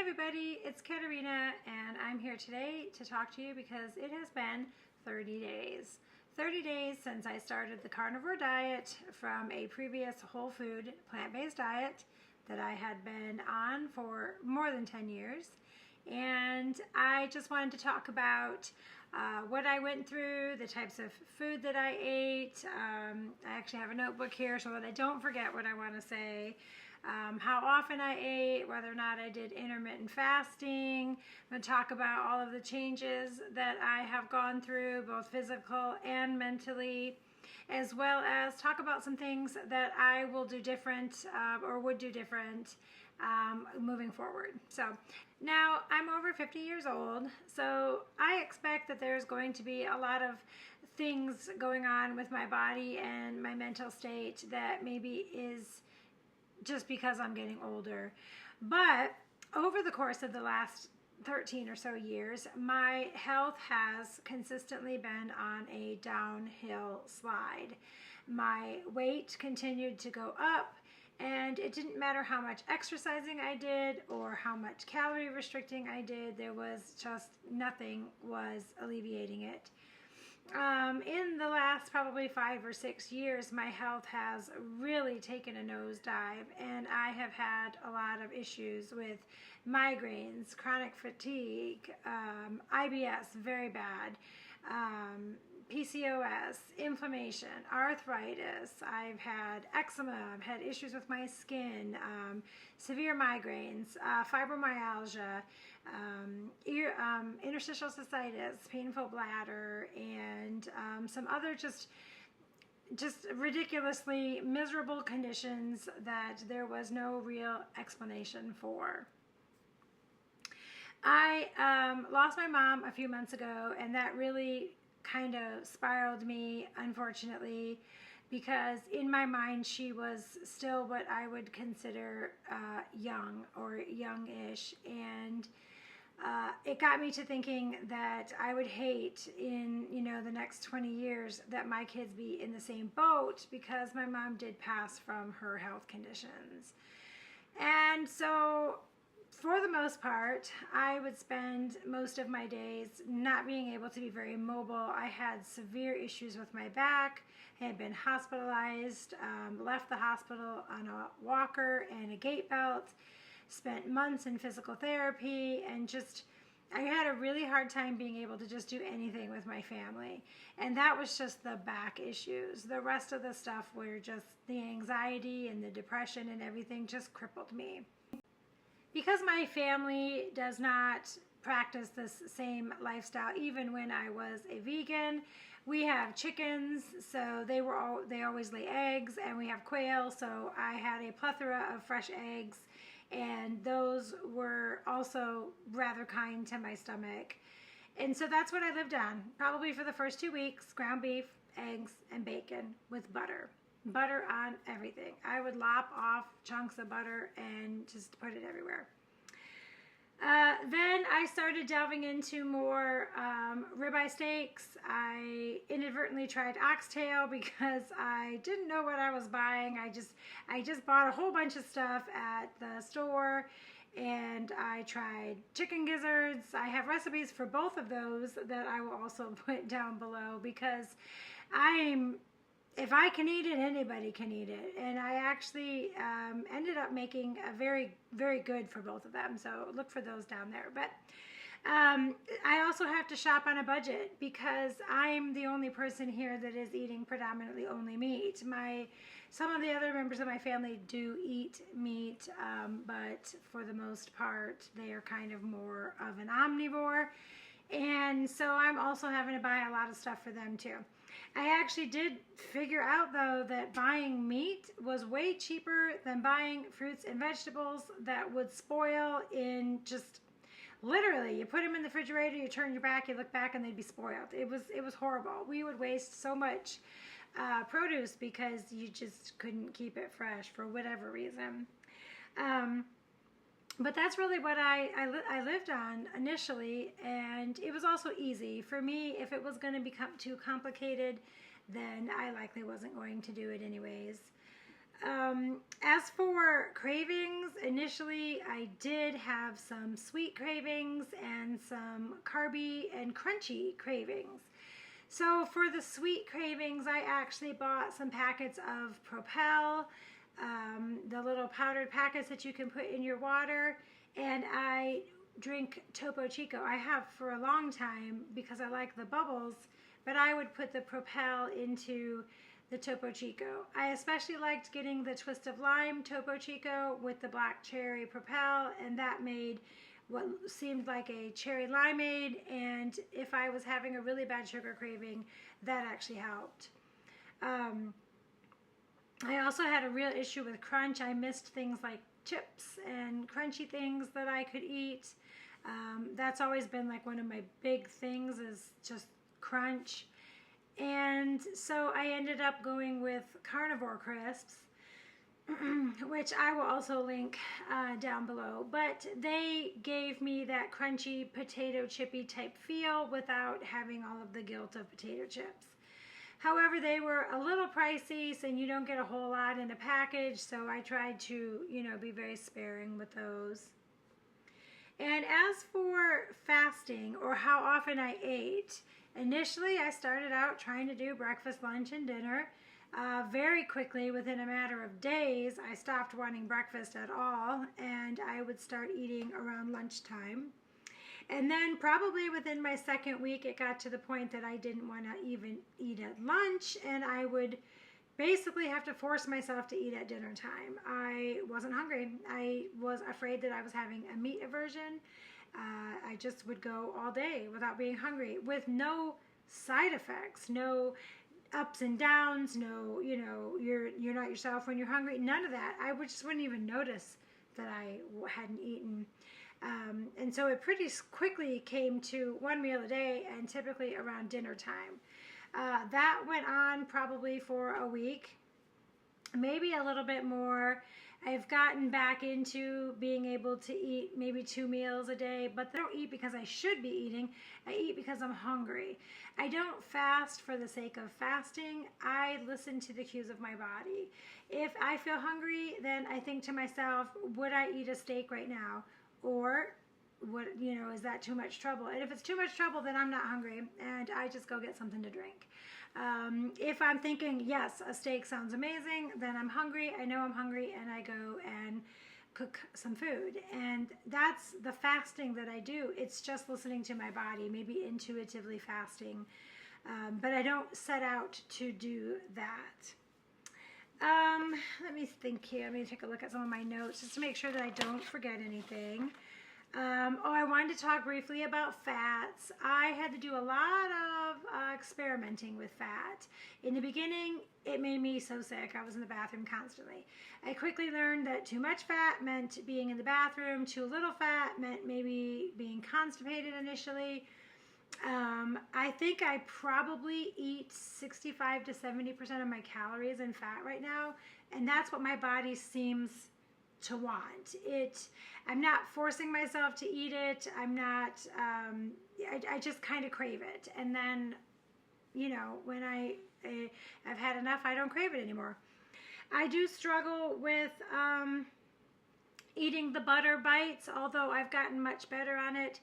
everybody, it's Katerina and I'm here today to talk to you because it has been 30 days. 30 days since I started the carnivore diet from a previous whole food plant-based diet that I had been on for more than 10 years. And I just wanted to talk about what I went through, the types of food that I ate. I actually have a notebook here so that I don't forget what I want to say. How often I ate, whether or not I did intermittent fasting. I'm going to talk about all of the changes that I have gone through, both physical and mentally, as well as talk about some things that I will do different or would do different moving forward. So now I'm over 50 years old, so I expect that there's going to be a lot of things going on with my body and my mental state that maybe is just because I'm getting older. But over the course of the last 13 or so years, my health has consistently been on a downhill slide. My weight continued to go up, and it didn't matter how much exercising I did or how much calorie restricting I did, there was just nothing was alleviating it. In the last probably 5 or 6 years, my health has really taken a nosedive, and I have had a lot of issues with migraines, chronic fatigue, IBS, very bad, PCOS, inflammation, arthritis. I've had eczema, I've had issues with my skin, severe migraines, fibromyalgia, interstitial cystitis, painful bladder, and some other just ridiculously miserable conditions that there was no real explanation for. I lost my mom a few months ago, and that really kind of spiraled me, unfortunately, because in my mind she was still what I would consider young or youngish, and it got me to thinking that I would hate in the next 20 years that my kids be in the same boat, because my mom did pass from her health conditions. And so for the most part, I would spend most of my days not being able to be very mobile. I had severe issues with my back, had been hospitalized, left the hospital on a walker and a gait belt, spent months in physical therapy, and I had a really hard time being able to just do anything with my family. And that was just the back issues. The rest of the stuff were just the anxiety and the depression and everything just crippled me. Because my family does not practice this same lifestyle, even when I was a vegan, we have chickens, so they always lay eggs, and we have quail, so I had a plethora of fresh eggs, and those were also rather kind to my stomach. And so that's what I lived on, probably for the first 2 weeks: ground beef, eggs, and bacon with butter. Butter on everything. I would lop off chunks of butter and just put it everywhere. Then I started delving into more ribeye steaks. I inadvertently tried oxtail because I didn't know what I was buying. I just bought a whole bunch of stuff at the store, and I tried chicken gizzards. I have recipes for both of those that I will also put down below, because if I can eat it, anybody can eat it. And I actually ended up making a very, very good for both of them. So look for those down there. But I also have to shop on a budget, because I'm the only person here that is eating predominantly only meat. Some of the other members of my family do eat meat, but for the most part, they are kind of more of an omnivore. And so I'm also having to buy a lot of stuff for them too. I actually did figure out, though, that buying meat was way cheaper than buying fruits and vegetables that would spoil in just literally. You put them in the refrigerator, you turn your back, you look back, and they'd be spoiled. It was horrible. We would waste so much produce because you just couldn't keep it fresh for whatever reason. But that's really what I lived on initially, and it was also easy. For me, if it was going to become too complicated, then I likely wasn't going to do it anyways. As for cravings, initially I did have some sweet cravings and some carby and crunchy cravings. So for the sweet cravings, I actually bought some packets of Propel, the little powdered packets that you can put in your water, and I drink Topo Chico. I have for a long time because I like the bubbles, but I would put the Propel into the Topo Chico. I especially liked getting the Twist of Lime Topo Chico with the black cherry Propel, and that made what seemed like a cherry limeade, and if I was having a really bad sugar craving, that actually helped. I also had a real issue with crunch. I missed things like chips and crunchy things that I could eat. That's always been like one of my big things, is just crunch. And so I ended up going with Carnivore crisps, which I will also link down below. But they gave me that crunchy potato chippy type feel without having all of the guilt of potato chips. However, they were a little pricey, so you don't get a whole lot in a package, so I tried to, be very sparing with those. And as for fasting, or how often I ate, initially I started out trying to do breakfast, lunch, and dinner. Very quickly, within a matter of days, I stopped wanting breakfast at all, and I would start eating around lunchtime. And then probably within my second week, it got to the point that I didn't want to even eat at lunch, and I would basically have to force myself to eat at dinner time. I wasn't hungry. I was afraid that I was having a meat aversion. I just would go all day without being hungry, with no side effects, no ups and downs, no, you're not yourself when you're hungry, none of that. I just wouldn't even notice that I hadn't eaten. And so it pretty quickly came to one meal a day, and typically around dinner time. That went on probably for a week, maybe a little bit more. I've gotten back into being able to eat maybe 2 meals a day, but I don't eat because I should be eating. I eat because I'm hungry. I don't fast for the sake of fasting. I listen to the cues of my body. If I feel hungry, then I think to myself, would I eat a steak right now? Or is that too much trouble? And if it's too much trouble, then I'm not hungry, and I just go get something to drink. If I'm thinking, yes, a steak sounds amazing, then I'm hungry, I know I'm hungry, and I go and cook some food. And that's the fasting that I do. It's just listening to my body, maybe intuitively fasting. But I don't set out to do that. Let me think here. Let me take a look at some of my notes just to make sure that I don't forget anything. I wanted to talk briefly about fats. I had to do a lot of experimenting with fat. In the beginning, it made me so sick. I was in the bathroom constantly. I quickly learned that too much fat meant being in the bathroom. Too little fat meant maybe being constipated initially. I think I probably eat 65 to 70% of my calories in fat right now, and that's what my body seems to want. I'm not forcing myself to eat it. I'm not, I just kind of crave it. And then, when I've had enough, I don't crave it anymore. I do struggle with eating the butter bites, although I've gotten much better on it.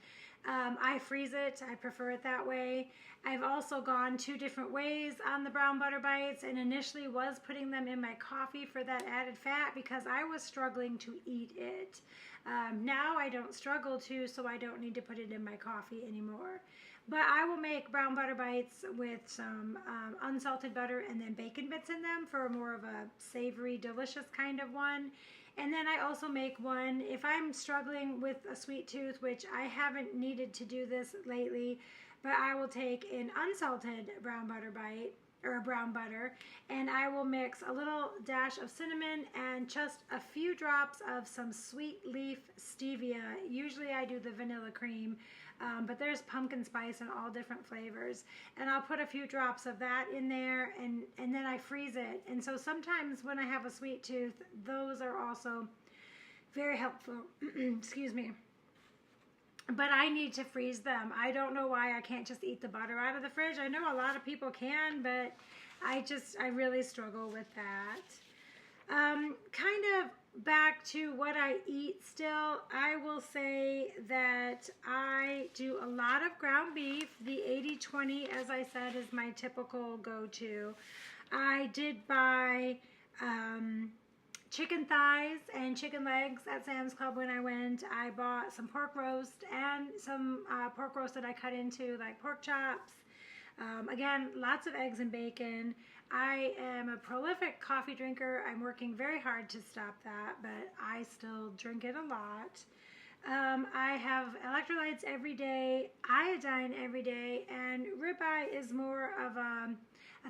I freeze it. I prefer it that way. I've also gone 2 different ways on the brown butter bites, and initially was putting them in my coffee for that added fat because I was struggling to eat it. Now I don't struggle to, so I don't need to put it in my coffee anymore. But I will make brown butter bites with some unsalted butter and then bacon bits in them for more of a savory, delicious kind of one. And then I also make one, if I'm struggling with a sweet tooth, which I haven't needed to do this lately, but I will take an unsalted brown butter bite, or brown butter, and I will mix a little dash of cinnamon and just a few drops of some sweet leaf stevia. Usually I do the vanilla cream, but there's pumpkin spice and all different flavors. And I'll put a few drops of that in there, and then I freeze it. And so sometimes when I have a sweet tooth, those are also very helpful. Excuse me. But I need to freeze them. I don't know why I can't just eat the butter out of the fridge. I know a lot of people can, but I really struggle with that. Kind of back to what I eat still, I will say that I do a lot of ground beef. The 80-20, as I said, is my typical go-to. I did buy chicken thighs and chicken legs at Sam's Club when I went. I bought some pork roast and some pork roast that I cut into like pork chops. Again, lots of eggs and bacon. I am a prolific coffee drinker. I'm working very hard to stop that, but I still drink it a lot. I have electrolytes every day, iodine every day, and ribeye is more of a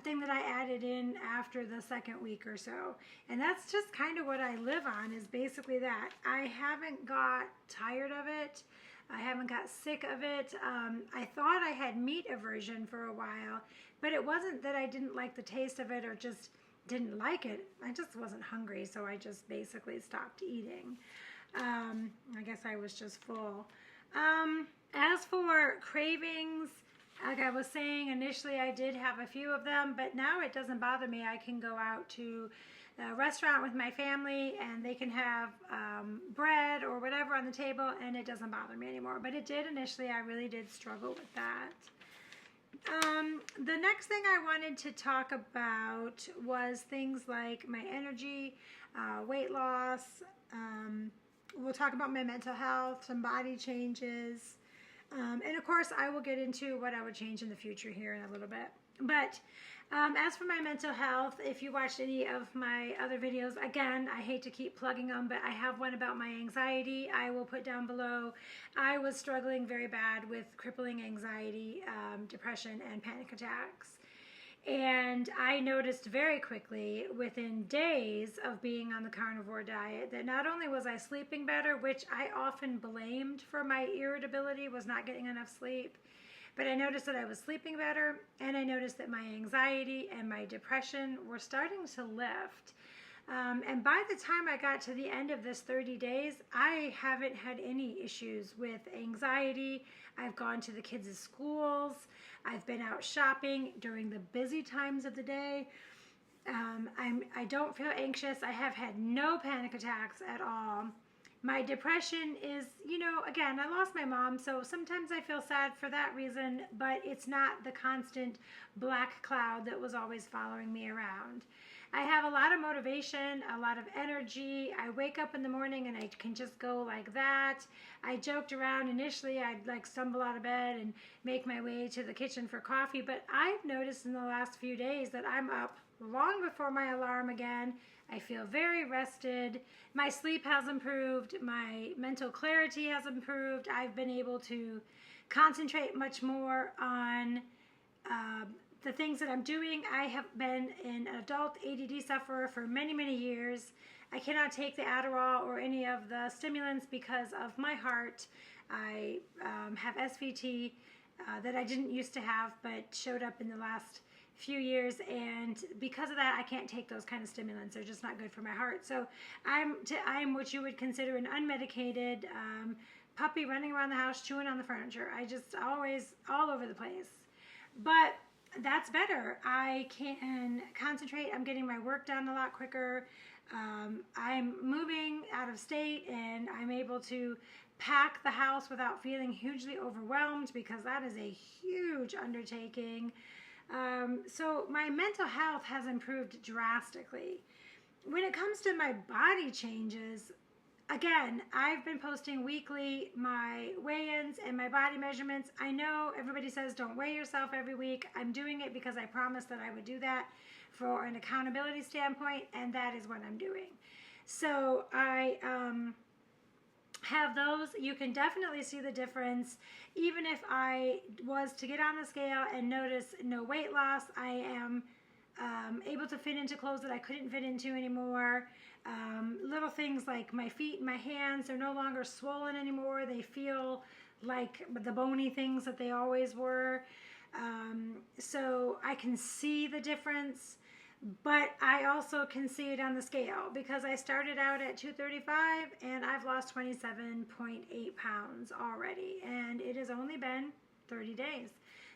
thing that I added in after the second week or so. And that's just kind of what I live on, is basically that. I haven't got tired of it. I haven't got sick of it. I thought I had meat aversion for a while, but it wasn't that I didn't like the taste of it or just didn't like it. I just wasn't hungry, so I just basically stopped eating. I guess I was just full. As for cravings, like I was saying, initially I did have a few of them, but now it doesn't bother me. I can go out to a restaurant with my family and they can have bread or whatever on the table and it doesn't bother me anymore. But it did initially. I really did struggle with that. The next thing I wanted to talk about was things like my energy, weight loss. We'll talk about my mental health, some body changes. And of course, I will get into what I would change in the future here in a little bit. But as for my mental health, if you watched any of my other videos, again, I hate to keep plugging them, but I have one about my anxiety. I will put down below. I was struggling very bad with crippling anxiety, depression, and panic attacks. And I noticed very quickly, within days of being on the carnivore diet, that not only was I sleeping better, which I often blamed for my irritability, was not getting enough sleep, but I noticed that I was sleeping better, and I noticed that my anxiety and my depression were starting to lift. And by the time I got to the end of this 30 days, I haven't had any issues with anxiety. I've gone to the kids' schools. I've been out shopping during the busy times of the day. I don't feel anxious. I have had no panic attacks at all. My depression is, again, I lost my mom, so sometimes I feel sad for that reason, but it's not the constant black cloud that was always following me around. I have a lot of motivation, a lot of energy. I wake up in the morning and I can just go like that. I joked around initially. I'd like stumble out of bed and make my way to the kitchen for coffee, but I've noticed in the last few days that I'm up long before my alarm again. I feel very rested. My sleep has improved. My mental clarity has improved. I've been able to concentrate much more on the things that I'm doing. I have been an adult ADD sufferer for many, many years. I cannot take the Adderall or any of the stimulants because of my heart. I have SVT that I didn't used to have but showed up in the last few years, and because of that I can't take those kind of stimulants. They're just not good for my heart. So I'm what you would consider an unmedicated puppy running around the house chewing on the furniture. I just always all over the place. But that's better. I can concentrate. I'm getting my work done a lot quicker. I'm moving out of state and I'm able to pack the house without feeling hugely overwhelmed, because that is a huge undertaking. So my mental health has improved drastically. When it comes to my body changes, again, I've been posting weekly my weigh-ins and my body measurements. I know everybody says don't weigh yourself every week. I'm doing it because I promised that I would do that for an accountability standpoint, and that is what I'm doing. So I have those. You can definitely see the difference. Even if I was to get on the scale and notice no weight loss, I am able to fit into clothes that I couldn't fit into anymore. Little things like my feet and my hands are no longer swollen anymore. They feel like the bony things that they always were. So I can see the difference, but I also can see it on the scale, because I started out at 235 and I've lost 27.8 pounds already, and it has only been 30 days.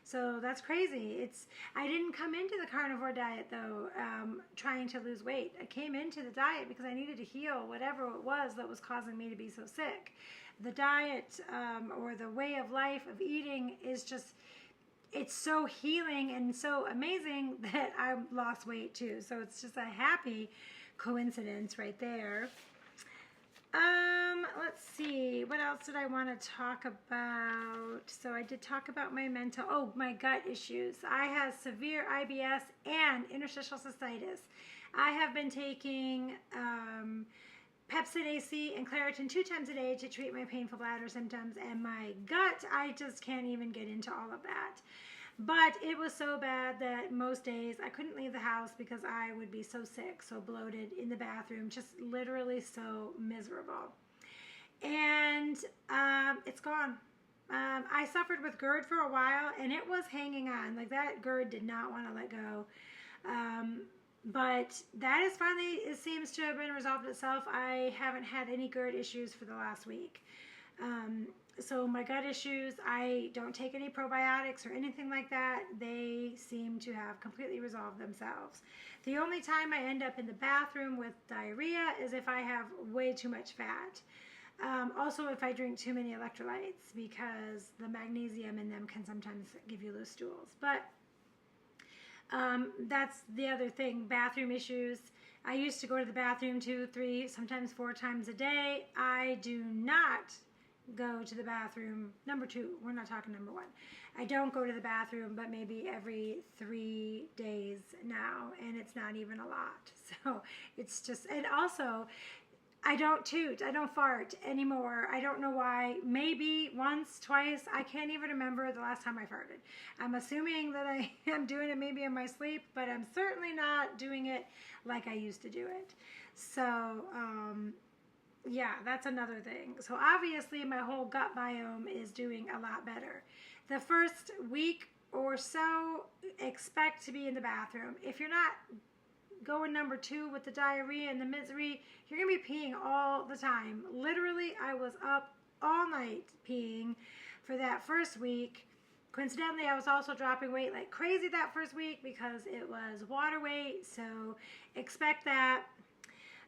So that's crazy. I didn't come into the carnivore diet though trying to lose weight. I came into the diet because I needed to heal whatever it was that was causing me to be so sick. The diet or the way of life of eating is just, it's so healing and so amazing that I lost weight too. So it's just a happy coincidence right there. Let's see, what else did I want to talk about? So I did talk about my gut issues. I have severe IBS and interstitial cystitis. I have been taking Pepsid AC and Claritin 2 times a day to treat my painful bladder symptoms, and my gut, I just can't even get into all of that. But it was so bad that most days I couldn't leave the house because I would be so sick, so bloated in the bathroom, just literally so miserable. And it's gone. I suffered with GERD for a while, and it was hanging on. Like, that GERD did not want to let go. But that is finally, it seems to have been resolved itself. I haven't had any GERD issues for the last week. So my gut issues, I don't take any probiotics or anything like that. They seem to have completely resolved themselves. The only time I end up in the bathroom with diarrhea is if I have way too much fat. Also if I drink too many electrolytes, because the magnesium in them can sometimes give you loose stools. But that's the other thing, bathroom issues. I used to go to the bathroom 2, 3, sometimes 4 times a day. I do not go to the bathroom, number 2, we're not talking number 1. I don't go to the bathroom but maybe every 3 days now, and it's not even a lot. So it's just, and also I don't toot, I don't fart anymore. I don't know why. Maybe once, twice, I can't even remember the last time I farted. I'm assuming that I am doing it maybe in my sleep, but I'm certainly not doing it like I used to do it. So yeah, that's another thing. So obviously my whole gut biome is doing a lot better. The first week or so, expect to be in the bathroom. If you're not going number 2 with the diarrhea and the misery, you're going to be peeing all the time. Literally, I was up all night peeing for that first week. Coincidentally, I was also dropping weight like crazy that first week because it was water weight, so expect that.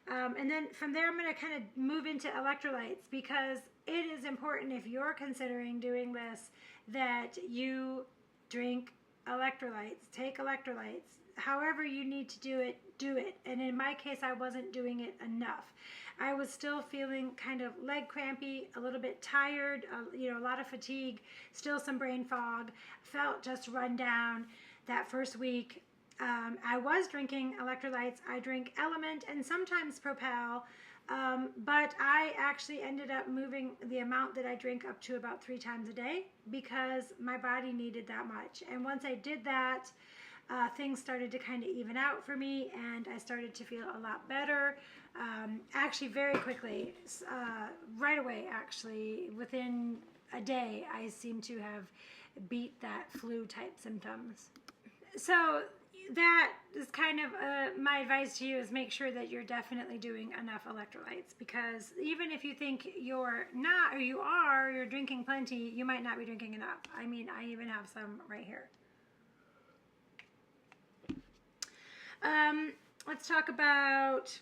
And then from there, I'm going to kind of move into electrolytes, because it is important, if you're considering doing this, that you drink electrolytes, take electrolytes. However you need to do it, do it. And in my case, I wasn't doing it enough. I was still feeling kind of leg crampy, a little bit tired, a lot of fatigue, still some brain fog, felt just run down that first week. I was drinking electrolytes. I drink Element and sometimes Propel, but I actually ended up moving the amount that I drink up to about 3 times a day because my body needed that much. And once I did that, things started to kind of even out for me, and I started to feel a lot better. Actually, very quickly, right away, actually, within a day, I seem to have beat that flu-type symptoms. So that is kind of my advice to you, is make sure that you're definitely doing enough electrolytes, because even if you think you're not, or you're drinking plenty, you might not be drinking enough. I mean, I even have some right here. Let's talk about,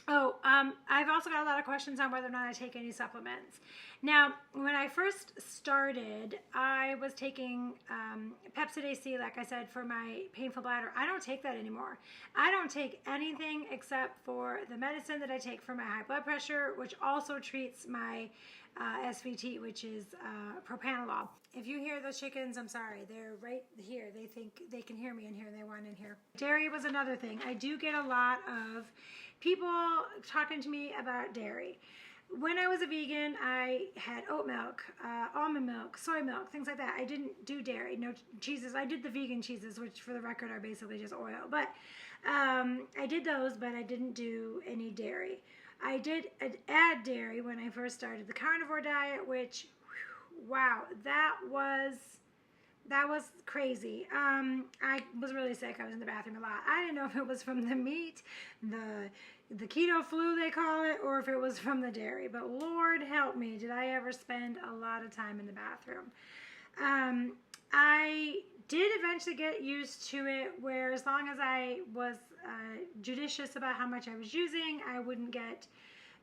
I've also got a lot of questions on whether or not I take any supplements. Now, when I first started, I was taking Pepsid AC, like I said, for my painful bladder. I don't take that anymore. I don't take anything except for the medicine that I take for my high blood pressure, which also treats my SVT, which is propranolol. If you hear those chickens, I'm sorry. They're right here. They think they can hear me in here. They want in here. Dairy was another thing. I do get a lot of people talking to me about dairy. When I was a vegan, I had oat milk, almond milk, soy milk, things like that. I didn't do dairy, no cheeses. I did the vegan cheeses, which for the record are basically just oil. But I did those, but I didn't do any dairy. I did add dairy when I first started the carnivore diet, which, wow, that was crazy. I was really sick. I was in the bathroom a lot. I didn't know if it was from the meat, the keto flu they call it, or if it was from the dairy. But Lord help me, did I ever spend a lot of time in the bathroom. I did eventually get used to it, where as long as I was judicious about how much I was using, I wouldn't get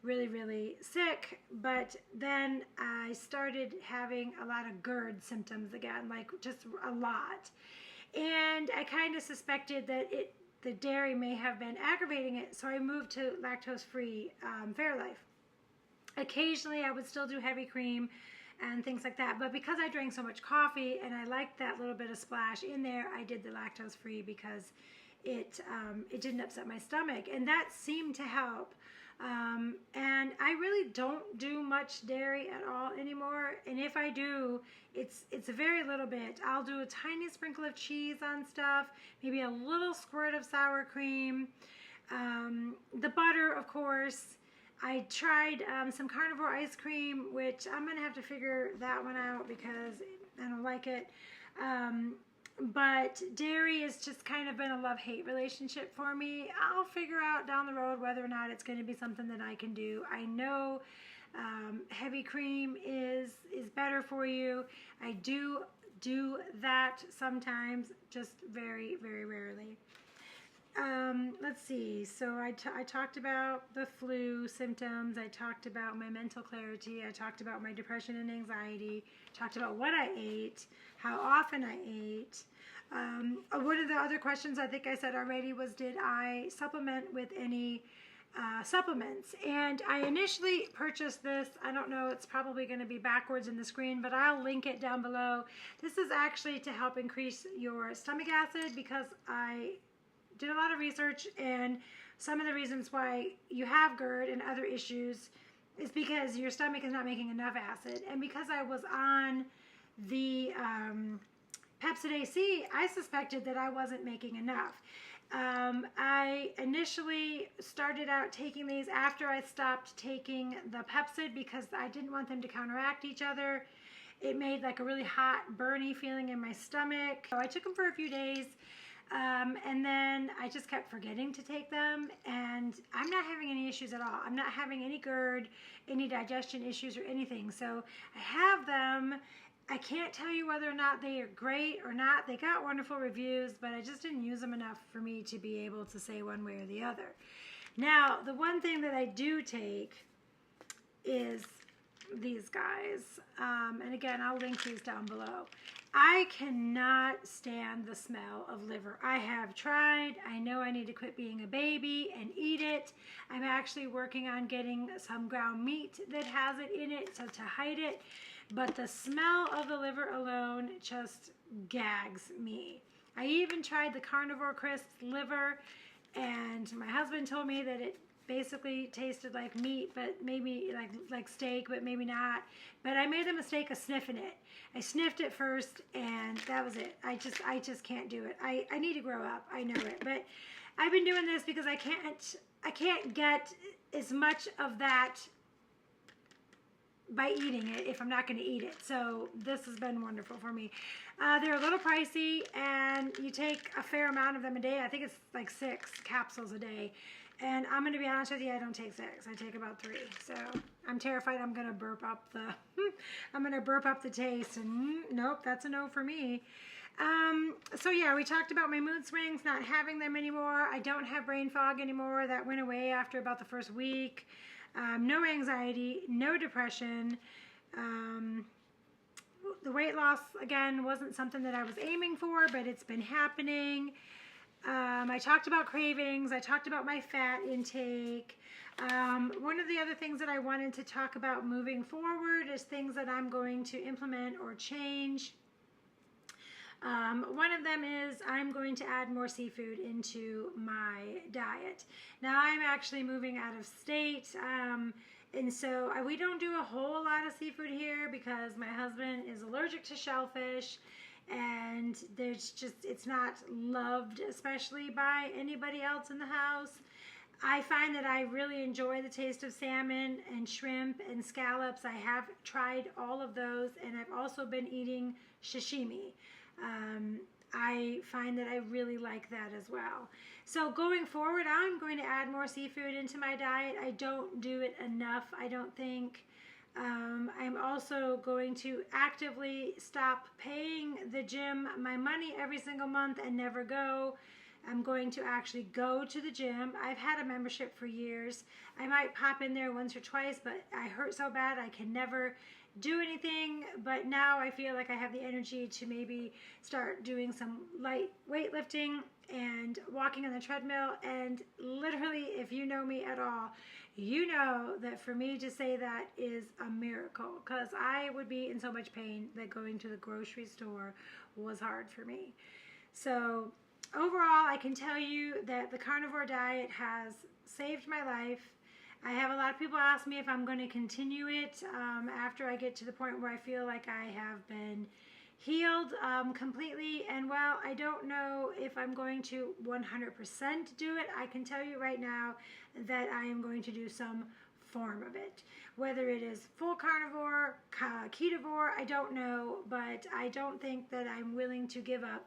really, really sick. But then I started having a lot of GERD symptoms again, like just a lot. And I kind of suspected that the dairy may have been aggravating it, so I moved to lactose-free Fairlife. Occasionally, I would still do heavy cream and things like that, but because I drank so much coffee and I liked that little bit of splash in there, I did the lactose-free because it didn't upset my stomach, and that seemed to help. And I really don't do much dairy at all anymore, and if I do, it's a very little bit. I'll do a tiny sprinkle of cheese on stuff, maybe a little squirt of sour cream, the butter, of course. I tried some Carnivore ice cream, which I'm going to have to figure that one out because I don't like it. But dairy has just kind of been a love-hate relationship for me. I'll figure out down the road whether or not it's going to be something that I can do. I know heavy cream is better for you. I do that sometimes, just very, very rarely. Let's see. So I talked about the flu symptoms. I talked about my mental clarity. I talked about my depression and anxiety. Talked about what I ate, how often I ate. One of the other questions I think I said already was, did I supplement with any supplements? And I initially purchased this. I don't know, it's probably going to be backwards in the screen, but I'll link it down below. This is actually to help increase your stomach acid, because I did a lot of research, and some of the reasons why you have GERD and other issues is because your stomach is not making enough acid. And because I was on the Pepsid AC, I suspected that I wasn't making enough. I initially started out taking these after I stopped taking the Pepsid because I didn't want them to counteract each other. It made like a really hot, burny feeling in my stomach. So I took them for a few days. And then I just kept forgetting to take them, and I'm not having any issues at all. I'm not having any GERD, any digestion issues or anything. So I have them. I can't tell you whether or not they are great or not. They got wonderful reviews, but I just didn't use them enough for me to be able to say one way or the other. Now, the one thing that I do take is these guys. And again, I'll link these down below. I cannot stand the smell of liver. I have tried. I know I need to quit being a baby and eat it. I'm actually working on getting some ground meat that has it in it to hide it. But the smell of the liver alone just gags me. I even tried the Carnivore Crisp liver, and my husband told me that it basically tasted like meat, but maybe like steak, but maybe not. But I made the mistake of sniffing it. I sniffed it first, and that was it. I just can't do it. I need to grow up. I know it, but I've been doing this because I can't get as much of that by eating it if I'm not going to eat it. So this has been wonderful for me. They're a little pricey, and you take a fair amount of them a day. I think it's like 6 capsules a day. And I'm going to be honest with you, I don't take 6. I take about 3. So I'm terrified I'm going to burp up the taste. And nope, that's a no for me. So yeah, we talked about my mood swings, not having them anymore. I don't have brain fog anymore. That went away after about the first week. No anxiety, no depression. The weight loss, again, wasn't something that I was aiming for, but it's been happening. I talked about cravings. I talked about my fat intake. One of the other things that I wanted to talk about moving forward is things that I'm going to implement or change. One of them is I'm going to add more seafood into my diet. Now I'm actually moving out of state, and so we don't do a whole lot of seafood here because my husband is allergic to shellfish, and it's not loved, especially by anybody else in the house. I find that I really enjoy the taste of salmon and shrimp and scallops. I have tried all of those, and I've also been eating sashimi. I find that I really like that as well. So going forward, I'm going to add more seafood into my diet. I don't do it enough, I don't think. I'm also going to actively stop paying the gym my money every single month and never go. I'm going to actually go to the gym. I've had a membership for years. I might pop in there once or twice, but I hurt so bad I can never do anything. But now I feel like I have the energy to maybe start doing some light weightlifting and walking on the treadmill. And literally, if you know me at all, you know that for me to say that is a miracle, because I would be in so much pain that going to the grocery store was hard for me. So overall, I can tell you that the carnivore diet has saved my life. I have a lot of people ask me if I'm going to continue it after I get to the point where I feel like I have been healed completely. And well, I don't know if I'm going to 100% do it. I can tell you right now that I am going to do some form of it. Whether it is full carnivore, ketovore, I don't know, but I don't think that I'm willing to give up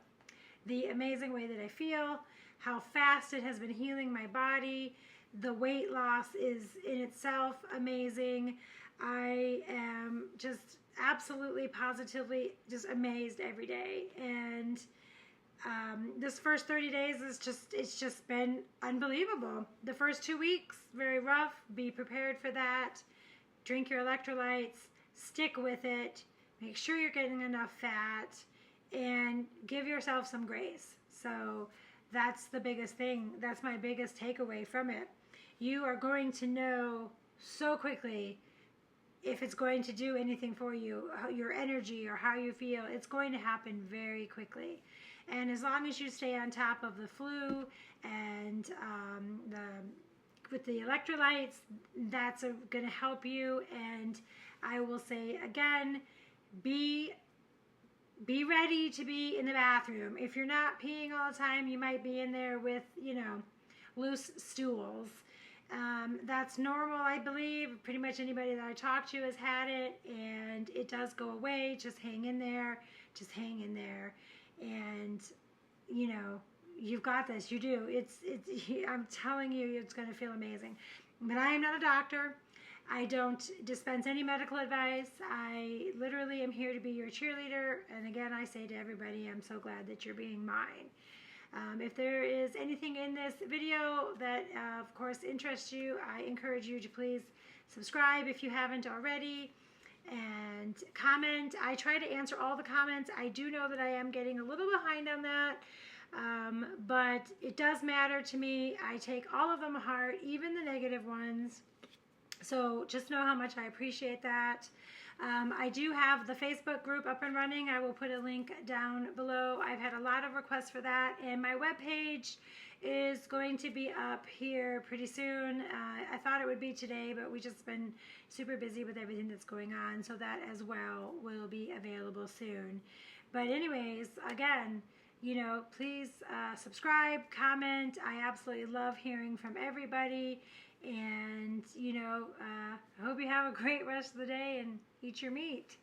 the amazing way that I feel, how fast it has been healing my body. The weight loss is in itself amazing. I am just absolutely, positively just amazed every day. And this first 30 days it's just been unbelievable. The first 2 weeks, very rough. Be prepared for that. Drink your electrolytes, stick with it, make sure you're getting enough fat, and give yourself some grace. So that's the biggest thing. That's my biggest takeaway from it. You are going to know so quickly if it's going to do anything for you, your energy or how you feel. It's going to happen very quickly. And as long as you stay on top of the flu and with the electrolytes, that's going to help you. And I will say again, be ready to be in the bathroom. If you're not peeing all the time, you might be in there with, loose stools. That's normal, I believe. Pretty much anybody that I talk to has had it, and it does go away. Just hang in there. Just hang in there. And, you've got this. You do. I'm telling you, it's going to feel amazing. But I am not a doctor. I don't dispense any medical advice. I literally am here to be your cheerleader. And again, I say to everybody, I'm so glad that you're being mine. If there is anything in this video that, of course, interests you, I encourage you to please subscribe if you haven't already, and comment. I try to answer all the comments. I do know that I am getting a little behind on that, but it does matter to me. I take all of them to heart, even the negative ones. So just know how much I appreciate that. I do have the Facebook group up and running. I will put a link down below. I've had a lot of requests for that, and my webpage is going to be up here pretty soon. I thought it would be today, but we've just been super busy with everything that's going on, so that as well will be available soon. But anyways, again, please subscribe, comment. I absolutely love hearing from everybody. And, I hope you have a great rest of the day and eat your meat.